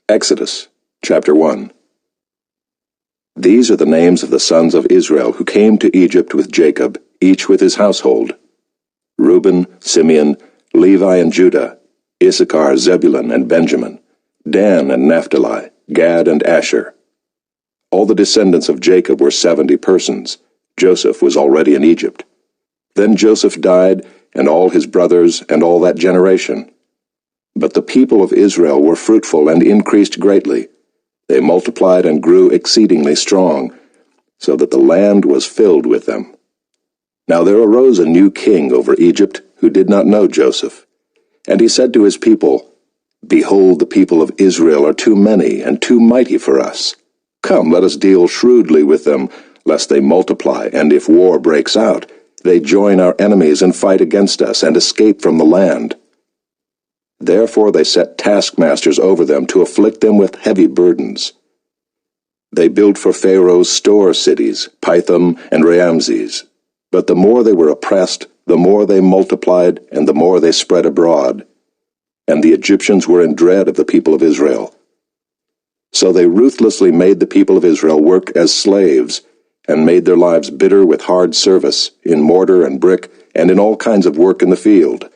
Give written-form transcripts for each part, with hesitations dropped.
Exodus, chapter 1. These are the names of the sons of Israel who came to Egypt with Jacob, each with his household: Reuben, Simeon, Levi and Judah, Issachar, Zebulun and Benjamin, Dan and Naphtali, Gad and Asher. All the descendants of Jacob were 70 persons. Joseph was already in Egypt. Then Joseph died, and all his brothers, and all that generation. But the people of Israel were fruitful and increased greatly. They multiplied and grew exceedingly strong, so that the land was filled with them. Now there arose a new king over Egypt, who did not know Joseph. And he said to his people, "Behold, the people of Israel are too many and too mighty for us. Come, let us deal shrewdly with them, lest they multiply, and if war breaks out, they join our enemies and fight against us, and escape from the land." Therefore they set taskmasters over them to afflict them with heavy burdens. They built for Pharaoh store cities, Pithom and Ramses. But the more they were oppressed, the more they multiplied, and the more they spread abroad. And the Egyptians were in dread of the people of Israel. So they ruthlessly made the people of Israel work as slaves, and made their lives bitter with hard service, in mortar and brick, and in all kinds of work in the field.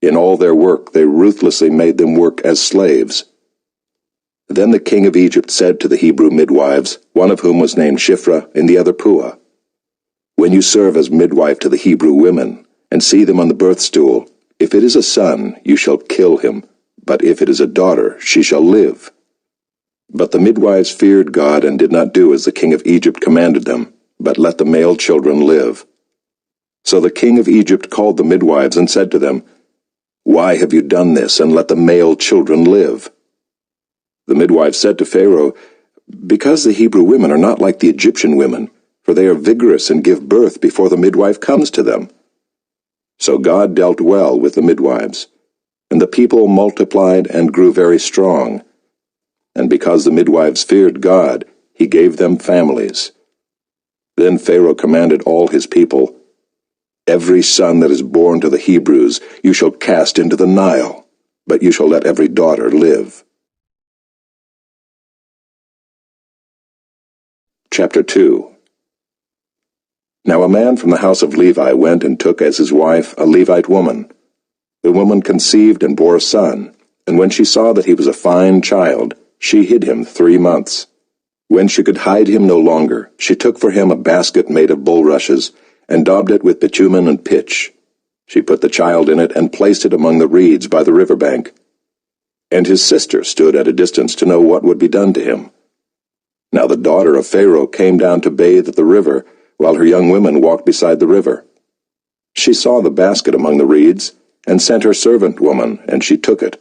In all their work they ruthlessly made them work as slaves. Then the king of Egypt said to the Hebrew midwives, one of whom was named Shiphrah and the other Puah, "When you serve as midwife to the Hebrew women, and see them on the birth stool, if it is a son, you shall kill him, but if it is a daughter, she shall live." But the midwives feared God and did not do as the king of Egypt commanded them, but let the male children live. So the king of Egypt called the midwives and said to them, "Why have you done this, and let the male children live?" The midwives said to Pharaoh, "Because the Hebrew women are not like the Egyptian women, for they are vigorous and give birth before the midwife comes to them." So God dealt well with the midwives, and the people multiplied and grew very strong. And because the midwives feared God, he gave them families. Then Pharaoh commanded all his people, "Every son that is born to the Hebrews you shall cast into the Nile, but you shall let every daughter live." Chapter 2. Now a man from the house of Levi went and took as his wife a Levite woman. The woman conceived and bore a son, and when she saw that he was a fine child, she hid him 3 months. When she could hide him no longer, she took for him a basket made of bulrushes, and daubed it with bitumen and pitch. She put the child in it and placed it among the reeds by the river bank. And his sister stood at a distance to know what would be done to him. Now the daughter of Pharaoh came down to bathe at the river, while her young women walked beside the river. She saw the basket among the reeds, and sent her servant woman, and she took it.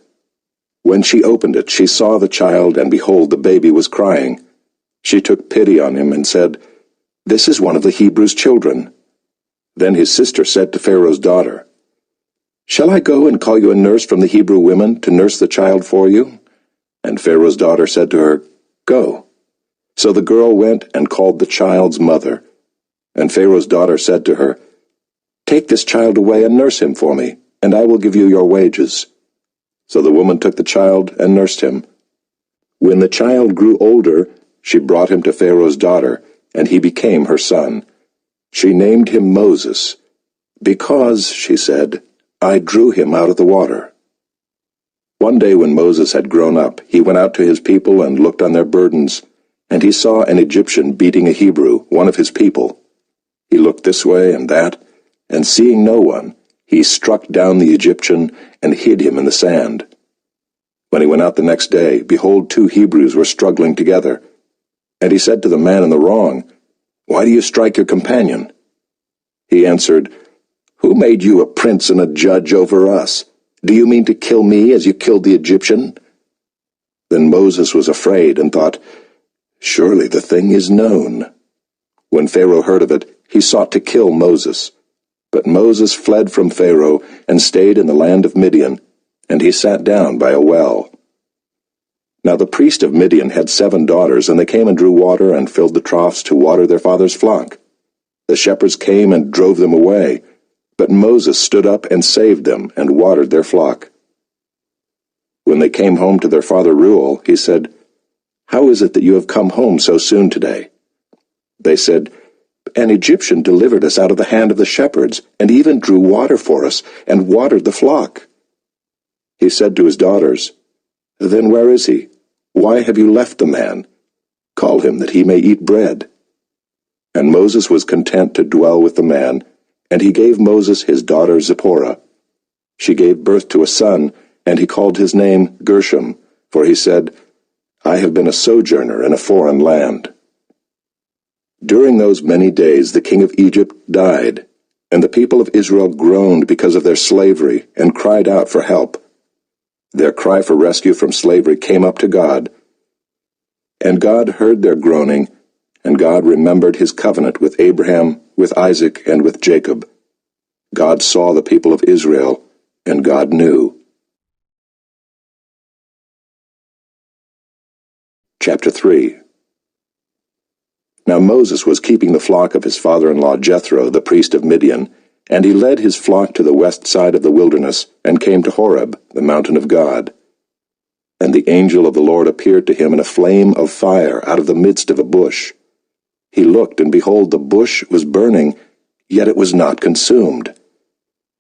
When she opened it, she saw the child, and behold, the baby was crying. She took pity on him and said, "This is one of the Hebrews' children." Then his sister said to Pharaoh's daughter, "Shall I go and call you a nurse from the Hebrew women to nurse the child for you?" And Pharaoh's daughter said to her, "Go." So the girl went and called the child's mother. And Pharaoh's daughter said to her, "Take this child away and nurse him for me, and I will give you your wages." So the woman took the child and nursed him. When the child grew older, she brought him to Pharaoh's daughter, and he became her son. She named him Moses, because, she said, "I drew him out of the water." One day when Moses had grown up, he went out to his people and looked on their burdens, and he saw an Egyptian beating a Hebrew, one of his people. He looked this way and that, and seeing no one, he struck down the Egyptian and hid him in the sand. When he went out the next day, behold, 2 Hebrews were struggling together. And he said to the man in the wrong, "Why do you strike your companion?" He answered, "Who made you a prince and a judge over us? Do you mean to kill me as you killed the Egyptian?" Then Moses was afraid and thought, "Surely the thing is known." When Pharaoh heard of it, he sought to kill Moses. But Moses fled from Pharaoh and stayed in the land of Midian, and he sat down by a well. Now the priest of Midian had 7 daughters, and they came and drew water and filled the troughs to water their father's flock. The shepherds came and drove them away, but Moses stood up and saved them and watered their flock. When they came home to their father Reuel, he said, "How is it that you have come home so soon today?" They said, "An Egyptian delivered us out of the hand of the shepherds, and even drew water for us, and watered the flock." He said to his daughters, "Then where is he? Why have you left the man? Call him that he may eat bread." And Moses was content to dwell with the man, and he gave Moses his daughter Zipporah. She gave birth to a son, and he called his name Gershom, for he said, "I have been a sojourner in a foreign land." During those many days the king of Egypt died, and the people of Israel groaned because of their slavery and cried out for help. Their cry for rescue from slavery came up to God, and God heard their groaning, and God remembered his covenant with Abraham, with Isaac, and with Jacob. God saw the people of Israel, and God knew. Chapter 3. Now Moses was keeping the flock of his father-in-law Jethro, the priest of Midian, and he led his flock to the west side of the wilderness, and came to Horeb, the mountain of God. And the angel of the Lord appeared to him in a flame of fire out of the midst of a bush. He looked, and behold, the bush was burning, yet it was not consumed.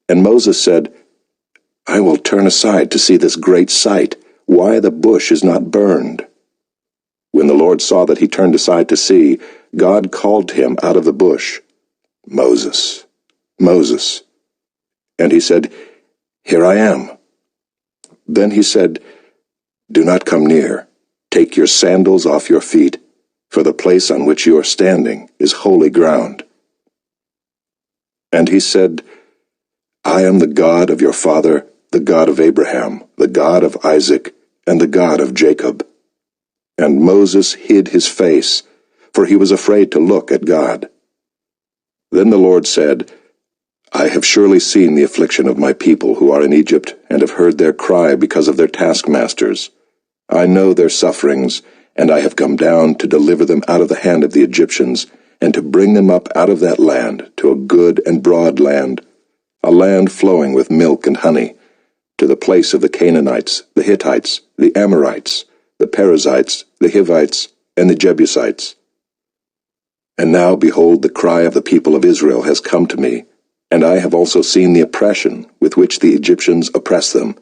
And Moses said, "I will turn aside to see this great sight, why the bush is not burned." When the Lord saw that he turned aside to see, God called to him out of the bush, "Moses, Moses." And he said, "Here I am." Then he said, "Do not come near. Take your sandals off your feet, for the place on which you are standing is holy ground." And he said, "I am the God of your father, the God of Abraham, the God of Isaac, and the God of Jacob." And Moses hid his face, for he was afraid to look at God. Then the Lord said, "I have surely seen the affliction of my people who are in Egypt, and have heard their cry because of their taskmasters. I know their sufferings, and I have come down to deliver them out of the hand of the Egyptians, and to bring them up out of that land to a good and broad land, a land flowing with milk and honey, to the place of the Canaanites, the Hittites, the Amorites, the Perizzites, the Hivites, and the Jebusites. And now, behold, the cry of the people of Israel has come to me, and I have also seen the oppression with which the Egyptians oppress them.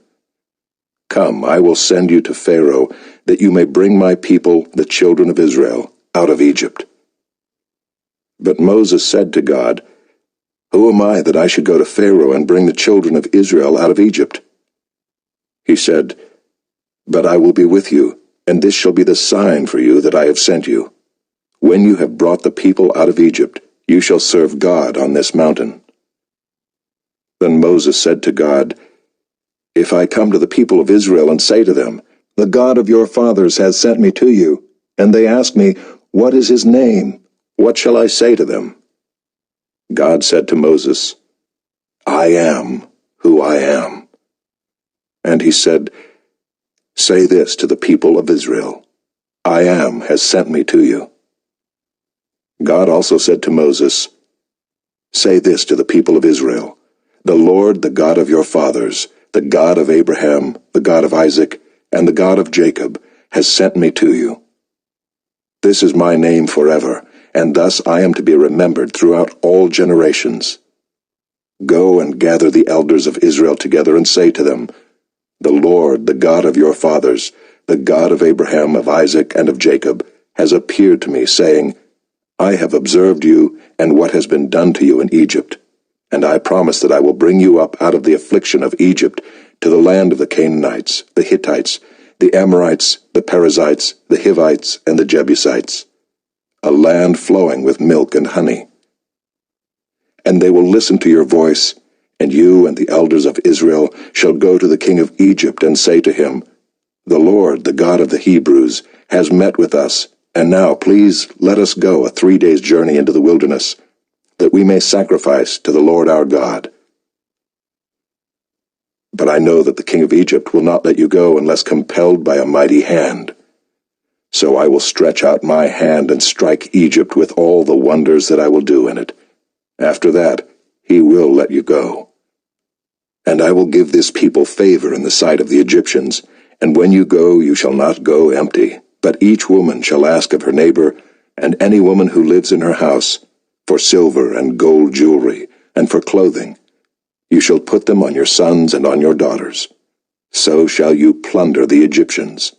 Come, I will send you to Pharaoh, that you may bring my people, the children of Israel, out of Egypt." But Moses said to God, "Who am I that I should go to Pharaoh and bring the children of Israel out of Egypt?" He said, "But I will be with you, and this shall be the sign for you that I have sent you. When you have brought the people out of Egypt, you shall serve God on this mountain." Then Moses said to God, "If I come to the people of Israel and say to them, 'The God of your fathers has sent me to you,' and they ask me, 'What is his name?' what shall I say to them?" God said to Moses, "I am who I am." And he said, "Say this to the people of Israel, 'I am has sent me to you.'" God also said to Moses, "Say this to the people of Israel, 'The Lord, the God of your fathers, the God of Abraham, the God of Isaac, and the God of Jacob, has sent me to you.' This is my name forever, and thus I am to be remembered throughout all generations. Go and gather the elders of Israel together and say to them, 'The Lord, the God of your fathers, the God of Abraham, of Isaac, and of Jacob, has appeared to me, saying, I have observed you and what has been done to you in Egypt, and I promise that I will bring you up out of the affliction of Egypt to the land of the Canaanites, the Hittites, the Amorites, the Perizzites, the Hivites, and the Jebusites, a land flowing with milk and honey. And they will listen to your voice, and you and the elders of Israel shall go to the king of Egypt and say to him, The Lord, the God of the Hebrews, has met with us, and now please let us go a 3 days' journey into the wilderness, that we may sacrifice to the Lord our God. But I know that the king of Egypt will not let you go unless compelled by a mighty hand. So I will stretch out my hand and strike Egypt with all the wonders that I will do in it. After that, he will let you go. And I will give this people favor in the sight of the Egyptians, And when you go, you shall not go empty, but each woman shall ask of her neighbor, and any woman who lives in her house, for silver and gold jewelry, and for clothing. You shall put them on your sons and on your daughters. So shall you plunder the Egyptians.